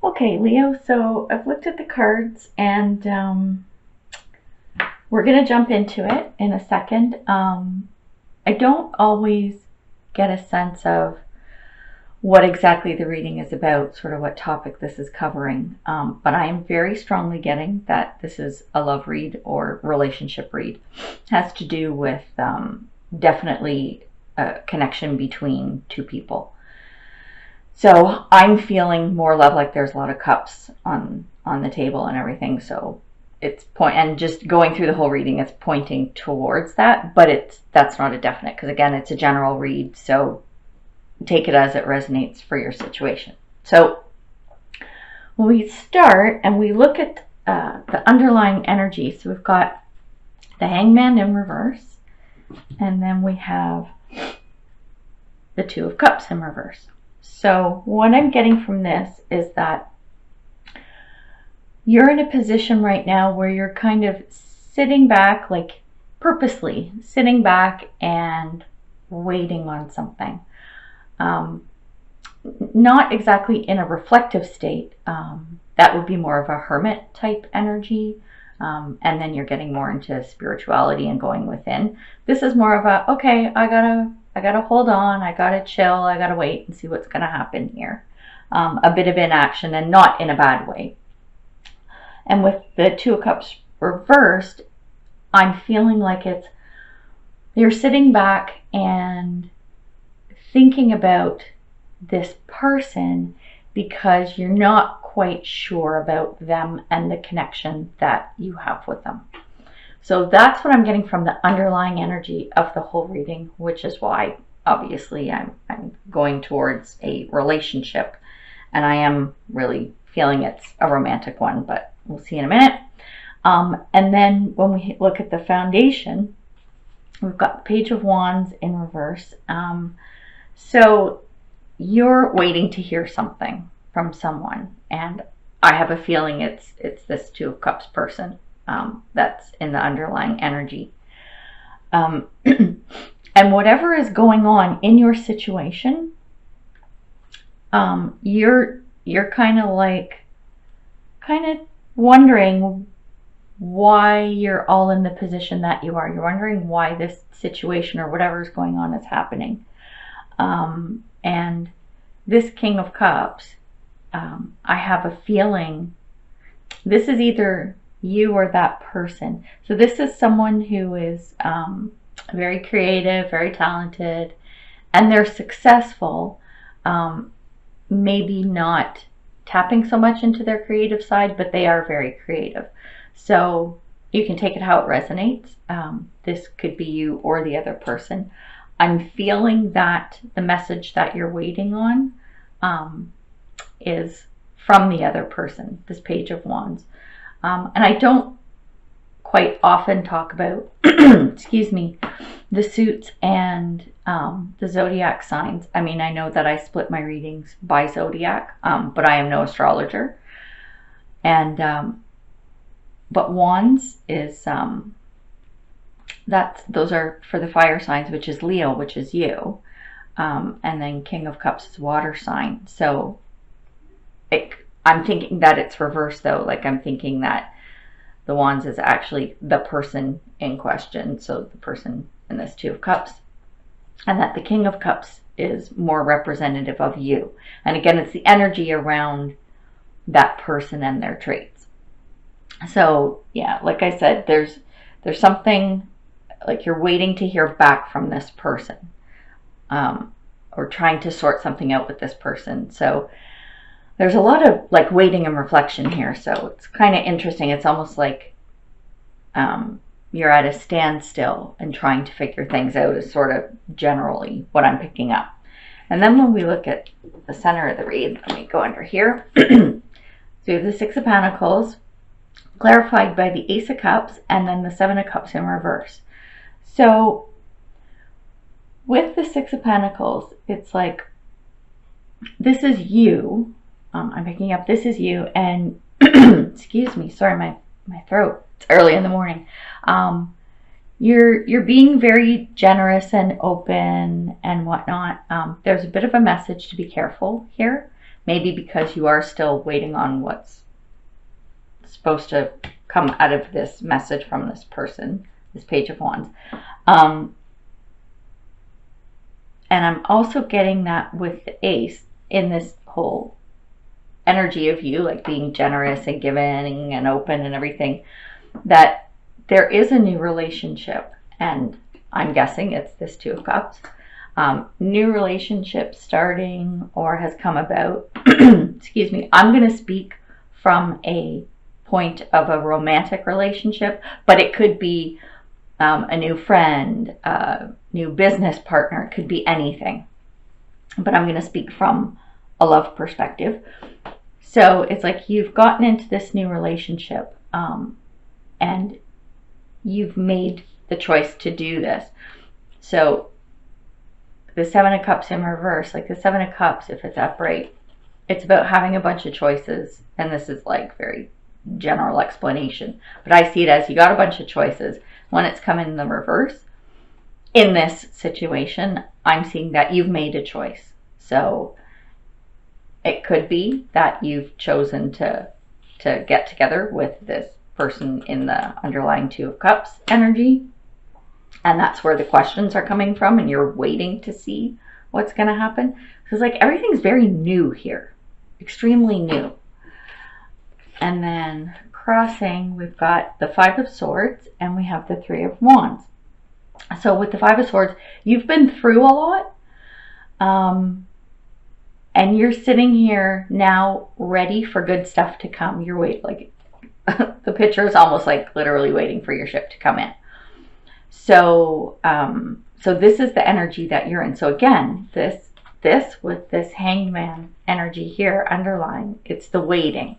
Okay, Leo, so I've looked at the cards and we're going to jump into it in a second. I don't always get a sense of what exactly the reading is about, sort of what topic this is covering, but I am very strongly getting that this is a love read or relationship read. It has to do with definitely a connection between two people. So I'm feeling more love, like there's a lot of cups on the table and everything. So it's and just going through the whole reading, it's pointing towards that, but that's not a definite, because again, it's a general read. So take it as it resonates for your situation. So when we start and we look at the underlying energy, so we've got the Hangman in reverse, and then we have the Two of Cups in reverse. So what I'm getting from this is that you're in a position right now where you're kind of sitting back, like purposely sitting back and waiting on something. Not exactly in a reflective state. That would be more of a hermit type energy. And then you're getting more into spirituality and going within. This is more of a, okay, I gotta hold on, I gotta chill, I gotta wait and see what's gonna happen here. A bit of inaction, and not in a bad way. And with the Two of Cups reversed, I'm feeling like you're sitting back and thinking about this person because you're not quite sure about them and the connection that you have with them. So that's what I'm getting from the underlying energy of the whole reading, which is why obviously I'm going towards a relationship, and I am really feeling it's a romantic one, but we'll see in a minute. And then when we look at the foundation, we've got the Page of Wands in reverse. So you're waiting to hear something from someone, and I have a feeling it's this Two of Cups person that's in the underlying energy. And whatever is going on in your situation, you're kind of wondering why you're all in the position that you are. You're wondering why this situation or whatever is going on is happening. And this King of Cups, I have a feeling this is either you or that person. So this is someone who is very creative, very talented, and they're successful, maybe not tapping so much into their creative side, but they are very creative. So you can take it how it resonates. This could be you or the other person. I'm feeling that the message that you're waiting on is from the other person, this Page of Wands. And I don't quite often talk about, excuse me, the suits and the zodiac signs. I mean, I know that I split my readings by zodiac, but I am no astrologer. And but Wands is those are for the fire signs, which is Leo, which is you, and then King of Cups is water sign. So I'm thinking that it's reversed though. Like I'm thinking that the Wands is actually the person in question, so the person in this Two of Cups, and that the King of Cups is more representative of you. And again, it's the energy around that person and their traits. So yeah, like I said, there's something like you're waiting to hear back from this person, or trying to sort something out with this person. So there's a lot of like waiting and reflection here. So it's kind of interesting. It's almost like you're at a standstill and trying to figure things out, is sort of generally what I'm picking up. And then when we look at the center of the read, let me go under here. So we have the Six of Pentacles, clarified by the Ace of Cups, and then the Seven of Cups in reverse. So with the Six of Pentacles, it's like, this is you. I'm picking up, this is you, and excuse me, sorry, my throat, it's early in the morning. You're being very generous and open and whatnot. There's a bit of a message to be careful here. maybe because you are still waiting on what's supposed to come out of this message from this person, this Page of Wands. And I'm also getting that with the Ace in this whole energy of you, like being generous and giving and open and everything, that there is a new relationship. And I'm guessing it's this Two of Cups. New relationship starting or has come about. Excuse me. I'm going to speak from a point of a romantic relationship, but it could be a new friend, a new business partner. It could be anything. But I'm going to speak from a love perspective. So it's like you've gotten into this new relationship and you've made the choice to do this. So the Seven of Cups in reverse, like the Seven of Cups, if it's upright, it's about having a bunch of choices. And this is like very general explanation, but I see it as you got a bunch of choices. When it's come in the reverse, in this situation, I'm seeing that you've made a choice. So it could be that you've chosen to get together with this person in the underlying Two of Cups energy. And that's where the questions are coming from, and you're waiting to see what's going to happen. Because like everything's very new here, extremely new. And then crossing, we've got the Five of Swords and we have the Three of Wands. So with the Five of Swords, you've been through a lot. And you're sitting here now ready for good stuff to come. You're waiting, like the picture is almost like literally waiting for your ship to come in. So, so this is the energy that you're in. So again, this with this Hangman energy here underlying, it's the waiting,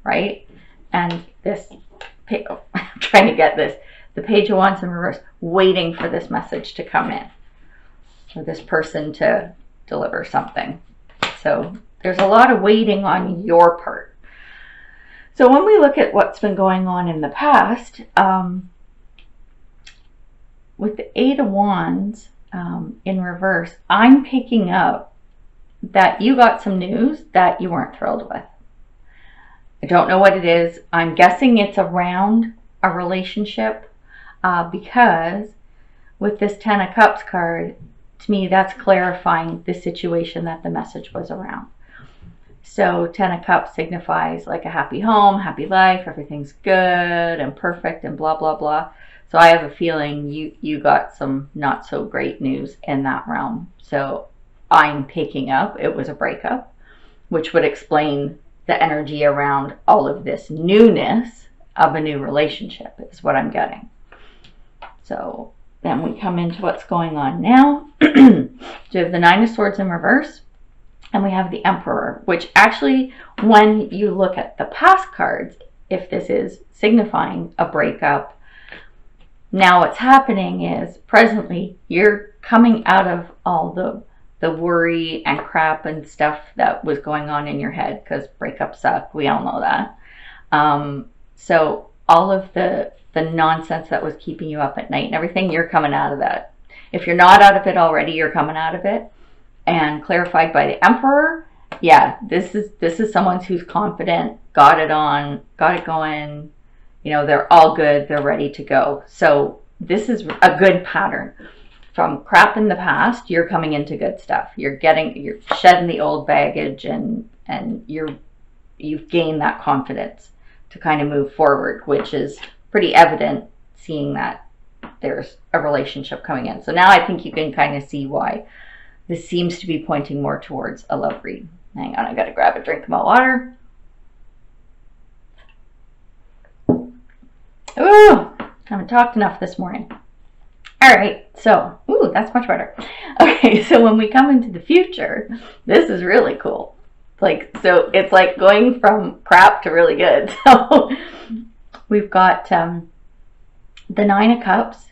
right? And this, I'm trying to get this, the Page of Wands in reverse, waiting for this message to come in, for this person to deliver something. So there's a lot of waiting on your part. So when we look at what's been going on in the past, with the Eight of Wands in reverse, I'm picking up that you got some news that you weren't thrilled with. I don't know what it is. I'm guessing it's around a relationship because with this Ten of Cups card, to me, that's clarifying the situation that the message was around. So Ten of Cups signifies like a happy home, happy life, everything's good and perfect and blah, blah, blah. So I have a feeling you got some not so great news in that realm. So I'm picking up it was a breakup, which would explain the energy around all of this newness of a new relationship is what I'm getting. So then we come into what's going on now. So we have the Nine of Swords in reverse and we have the Emperor, which actually when you look at the past cards, if this is signifying a breakup, now what's happening is presently you're coming out of all the worry and crap and stuff that was going on in your head because breakups suck. We all know that. So all of the nonsense that was keeping you up at night and everything, you're coming out of that. If you're not out of it already, you're coming out of it. And clarified by the Emperor, yeah, this is someone who's confident, got it on, got it going. You know, they're all good. They're ready to go. So this is a good pattern. From crap in the past, you're coming into good stuff. You're shedding the old baggage and you've gained that confidence to kind of move forward, which is pretty evident seeing that there's a relationship coming in. So now I think you can kind of see why this seems to be pointing more towards a love read. Hang on, I gotta grab a drink of my water. Ooh, haven't talked enough this morning. All right, so, ooh, that's much better. Okay, so when we come into the future, this is really cool. Like, so it's like going from crap to really good. So we've got the Nine of Cups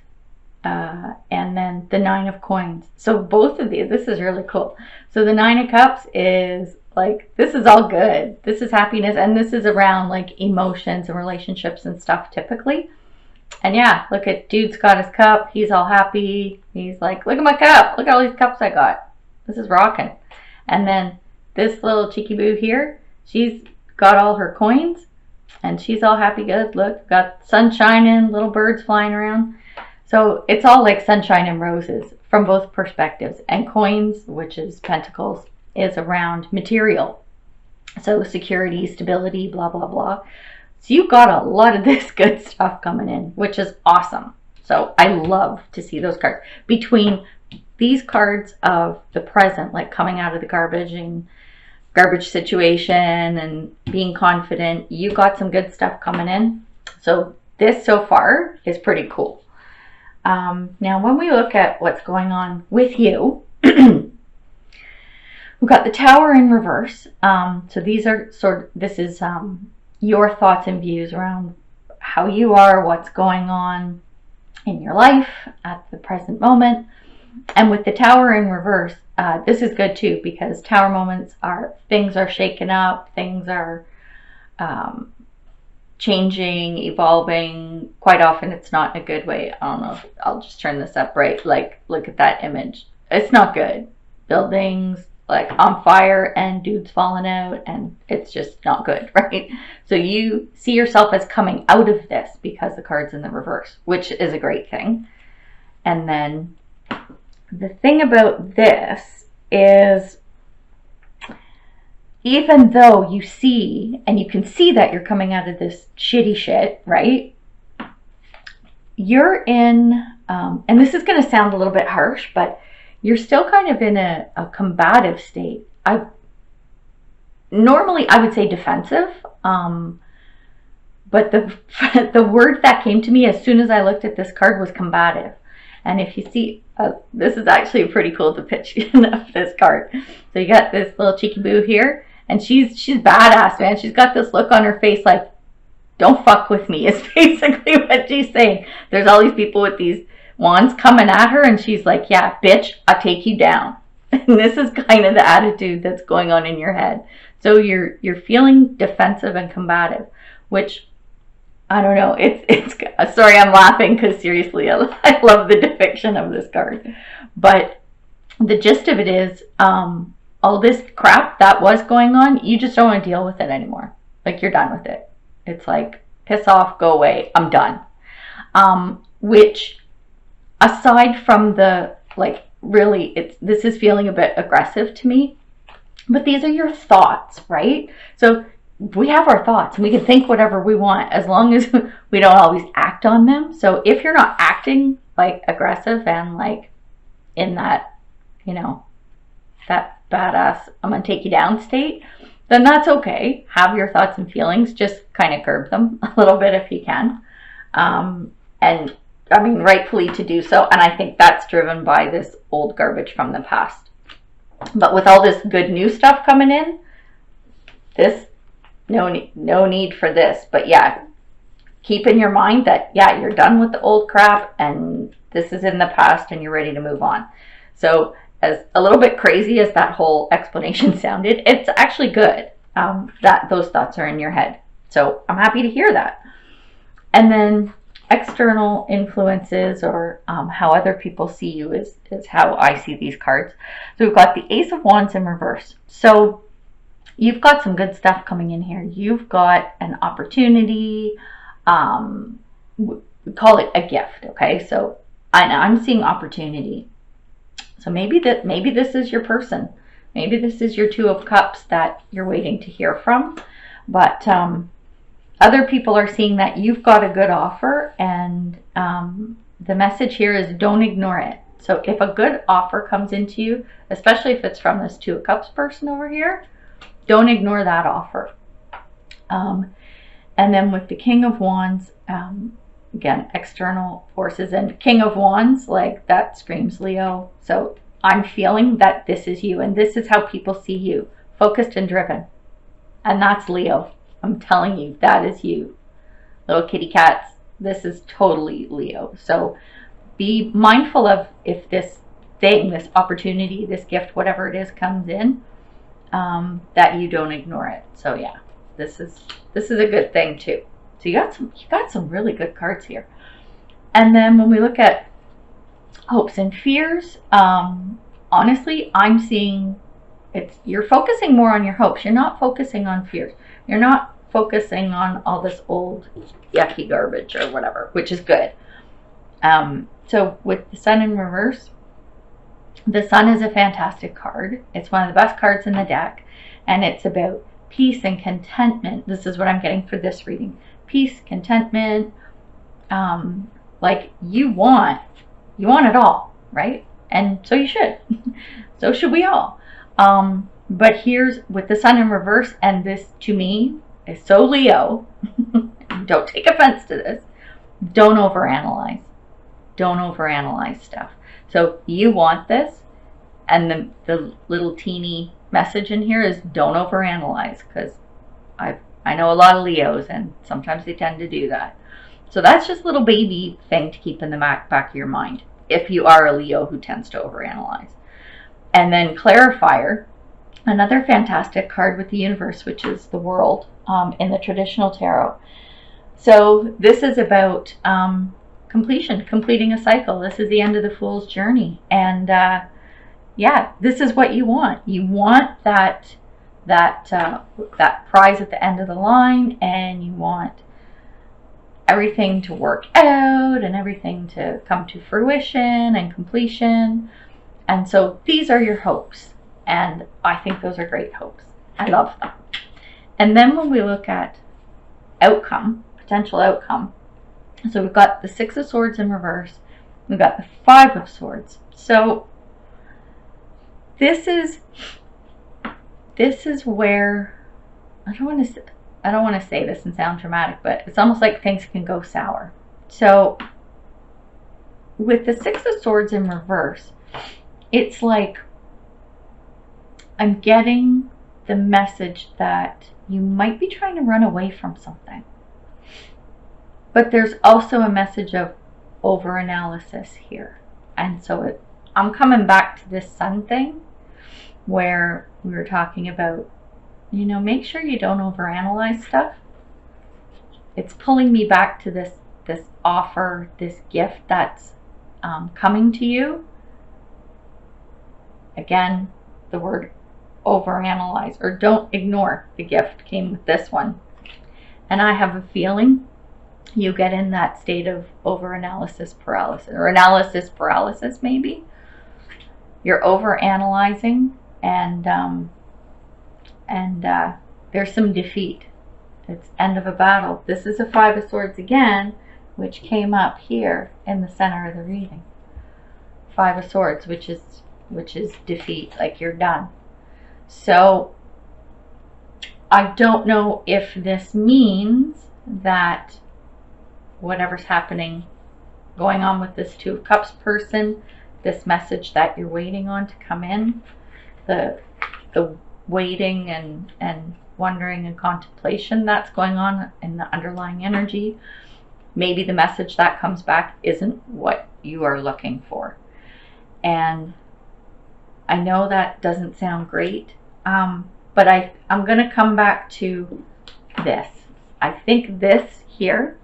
and then the Nine of Coins. So both of these, this is really cool. So the Nine of Cups is like, this is all good. This is happiness, and this is around like emotions and relationships and stuff typically. And yeah, look at dude's got his cup. He's all happy. He's like, look at my cup. Look at all these cups I got. This is rocking. And then this little cheeky boo here, she's got all her coins and she's all happy good. Look, got sun shining, little birds flying around. So it's all like sunshine and roses from both perspectives. And coins, which is pentacles, is around material. So security, stability, blah, blah, blah. So you've got a lot of this good stuff coming in, which is awesome. So I love to see those cards. Between these cards of the present, like coming out of the garbage situation and being confident, you got some good stuff coming in. So this so far is pretty cool. Now, when we look at what's going on with you, we've got the Tower in reverse. So these are this is your thoughts and views around how you are, what's going on in your life at the present moment. And with the Tower in reverse, this is good too, because Tower moments are things are shaken up, things are changing, evolving. Quite often it's not in a good way. I don't know if I'll just turn this up right. Like, look at that image. It's not good. Buildings like on fire and dudes falling out, and it's just not good, right? So you see yourself as coming out of this because the card's in the reverse, which is a great thing. And then the thing about this is, even though you see, and you can see that you're coming out of this shitty shit, right? You're in, and this is going to sound a little bit harsh, but you're still kind of in a combative state. Normally I would say defensive, but the word that came to me as soon as I looked at this card was combative. And if you see, this is actually a pretty cool depiction of this card. So you got this little cheeky boo here, and she's badass, man. She's got this look on her face like, don't fuck with me, is basically what she's saying. There's all these people with these wands coming at her, and she's like, yeah, bitch, I'll take you down. And this is kind of the attitude that's going on in your head. So you're feeling defensive and combative, which, I don't know, it's sorry, I'm laughing because seriously, I love the depiction of this card. But the gist of it is, all this crap that was going on, you just don't want to deal with it anymore. Like, you're done with it. It's like, piss off, go away, I'm done. Which, aside from the, like, really, this is feeling a bit aggressive to me. But these are your thoughts, right? So we have our thoughts and we can think whatever we want as long as we don't always act on them. So if you're not acting like aggressive and like in that, you know, that badass, I'm gonna take you down state, then that's okay. Have your thoughts and feelings, just kind of curb them a little bit if you can. And I mean, rightfully to do so. And I think that's driven by this old garbage from the past. But with all this good new stuff coming in, this, no need for this. But yeah, keep in your mind that, yeah, you're done with the old crap and this is in the past and you're ready to move on. So as a little bit crazy as that whole explanation sounded, it's actually good that those thoughts are in your head. So I'm happy to hear that. And then external influences, or how other people see you, is how I see these cards. So we've got the Ace of Wands in reverse. So you've got some good stuff coming in here. You've got an opportunity, we call it a gift, okay? So I'm seeing opportunity. So maybe this is your person. Maybe this is your Two of Cups that you're waiting to hear from. But other people are seeing that you've got a good offer, and the message here is don't ignore it. So if a good offer comes into you, especially if it's from this Two of Cups person over here, don't ignore that offer. And then with the King of Wands, again, external forces, and King of Wands, like, that screams Leo. So I'm feeling that this is you, and this is how people see you, focused and driven. And that's Leo. I'm telling you, that is you. Little kitty cats, this is totally Leo. So be mindful of if this thing, this opportunity, this gift, whatever it is, comes in, that you don't ignore it. So yeah, this is a good thing too. So you got some really good cards here. And then when we look at hopes and fears, honestly, I'm seeing you're focusing more on your hopes. You're not focusing on fears. You're not focusing on all this old yucky garbage or whatever, which is good. So with the Sun in reverse, the Sun is a fantastic card. It's one of the best cards in the deck, and it's about peace and contentment. This is what I'm getting for this reading. Peace, contentment, like you want it all, right? And so you should. So should we all. But here's with the Sun in reverse, and this to me is so Leo. Don't take offense to this. Don't overanalyze. Don't overanalyze stuff. So you want this, and the little teeny message in here is don't overanalyze, because I know a lot of Leos, and sometimes they tend to do that. So that's just a little baby thing to keep in the back of your mind if you are a Leo who tends to overanalyze. And then Clarifier, another fantastic card with the universe, which is the World in the traditional tarot. So this is about completing a cycle. This is the end of the Fool's journey. And yeah, this is what you want. You want that prize at the end of the line, and you want everything to work out and everything to come to fruition and completion. And so these are your hopes, and I think those are great hopes. I love them. And then when we look at outcome, potential outcome, so we've got the Six of Swords in reverse, we've got the Five of Swords. So this is where I don't want to say this and sound dramatic, but it's almost like things can go sour. So with the Six of Swords in reverse, it's like I'm getting the message that you might be trying to run away from something. But there's also a message of overanalysis here. And so I'm coming back to this Sun thing where we were talking about, make sure you don't overanalyze stuff. It's pulling me back to this offer, this gift that's coming to you. Again, the word overanalyze, or don't ignore the gift, came with this one. And I have a feeling you get in that state of overanalysis paralysis, or analysis paralysis maybe. You're overanalyzing, and there's some defeat. It's end of a battle. This is a Five of Swords again, which came up here in the center of the reading. Five of Swords, which is defeat, like you're done. So I don't know if this means that whatever's happening, going on with this Two of Cups person, this message that you're waiting on to come in, the waiting and wondering and contemplation that's going on in the underlying energy, maybe the message that comes back isn't what you are looking for. And I know that doesn't sound great, but I'm going to come back to this. I think this here,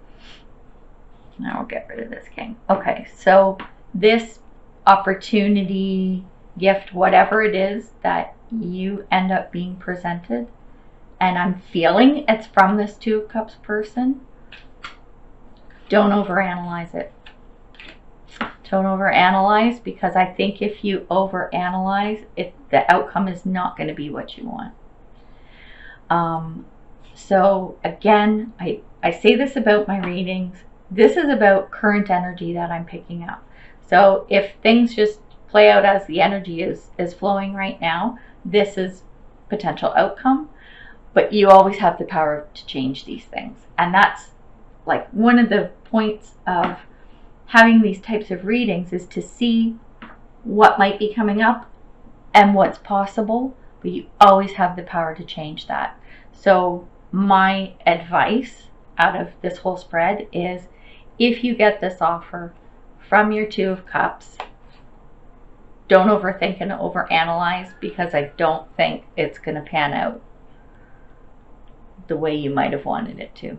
now we'll get rid of this king. Okay, so this opportunity, gift, whatever it is that you end up being presented, and I'm feeling it's from this Two of Cups person, don't overanalyze it. Don't overanalyze, because I think if you overanalyze it, the outcome is not going to be what you want. So again, I say this about my readings. This is about current energy that I'm picking up. So if things just play out as the energy is flowing right now, this is potential outcome. But you always have the power to change these things. And that's like one of the points of having these types of readings, is to see what might be coming up and what's possible, but you always have the power to change that. So my advice out of this whole spread is, if you get this offer from your Two of Cups, don't overthink and overanalyze, because I don't think it's going to pan out the way you might have wanted it to.